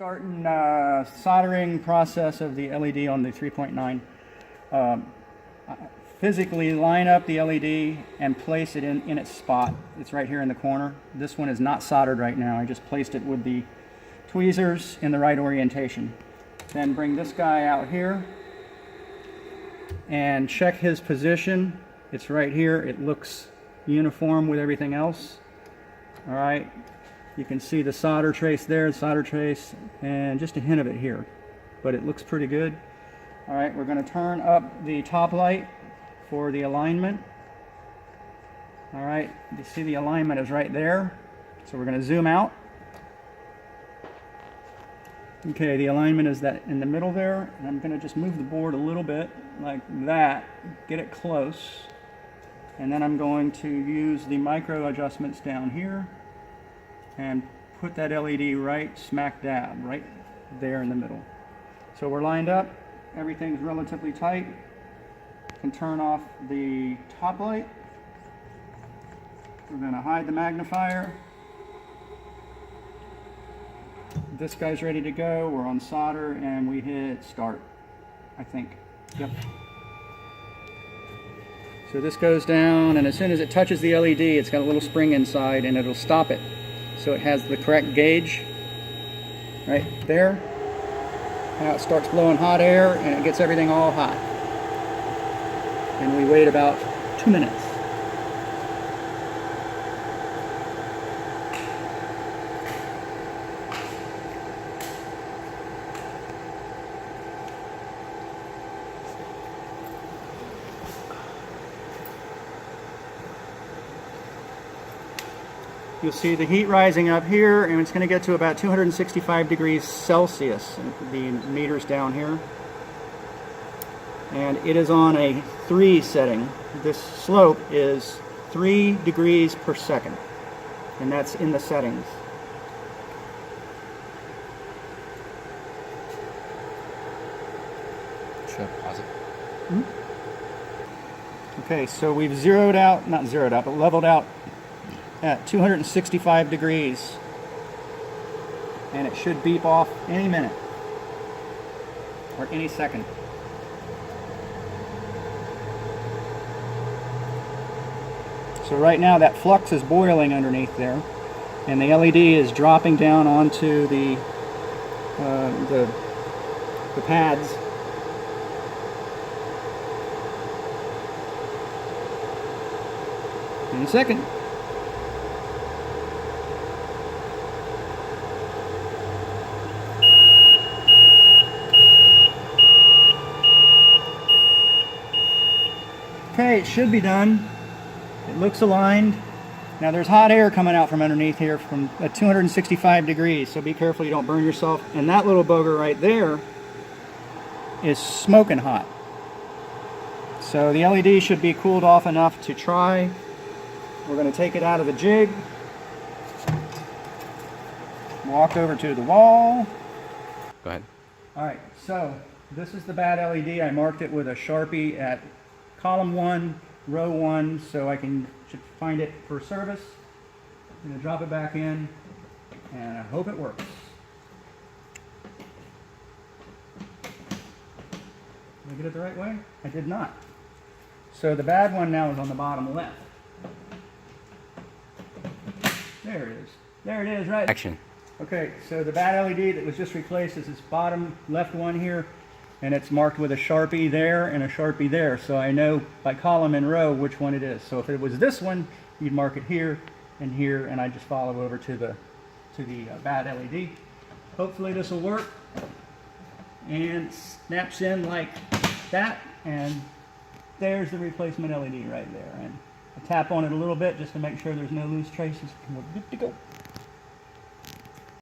Starting soldering process of the LED on the 3.9. Physically line up the LED and place it in its spot. It's right here in the corner. This one is not soldered right now. I just placed it with the tweezers in the right orientation. Then bring this guy out here and check his position. It's right here. It looks uniform with everything else. All right. You can see the solder trace there, the solder trace, and just a hint of it here. But it looks pretty good. All right, we're going to turn up the top light for the alignment. All right, you see the alignment is right there. So we're going to zoom out. Okay, the alignment is that in the middle there. And I'm going to just move the board a little bit like that, get it close. And then I'm going to use the micro adjustments down here and put that LED right smack dab, right there in the middle. So we're lined up, everything's relatively tight. Can turn off the top light. We're going to hide the magnifier. This guy's ready to go. We're on solder and we hit start, I think. Yep. So this goes down, and as soon as it touches the LED, it's got a little spring inside and it'll stop it. So it has the correct gauge right there. Now it starts blowing hot air and it gets everything all hot. And we wait about 2 minutes. You'll see the heat rising up here, and it's going to get to about 265 degrees Celsius, the meters down here. And it is on a 3 setting. This slope is 3 degrees per second, and that's in the settings. Should I pause it? Mm-hmm. Okay, so we've zeroed out, not zeroed out, but leveled out at 265 degrees, and it should beep off any minute or any second. So right now that flux is boiling underneath there, and the LED is dropping down onto the pads. In a second. Okay, it should be done. It looks aligned. Now there's hot air coming out from underneath here from at 265 degrees, so be careful you don't burn yourself. And that little booger right there is smoking hot. So the LED should be cooled off enough to try. We're going to take it out of the jig. Walk over to the wall. Go ahead. All right, so this is the bad LED. I marked it with a Sharpie at column 1, row 1, so I should find it for service. I'm going to drop it back in, and I hope it works. Did I get it the right way? I did not. So the bad one now is on the bottom left. There it is. There it is, right? Action. Okay, so the bad LED that was just replaced is this bottom left one here, and it's marked with a Sharpie there and a Sharpie there, so I know by column and row which one it is. So if it was this one, you'd mark it here, and I just follow over to the bad LED. Hopefully this will work, and snaps in like that, and there's the replacement LED right there. And I tap on it a little bit just to make sure there's no loose traces, and we're good to go.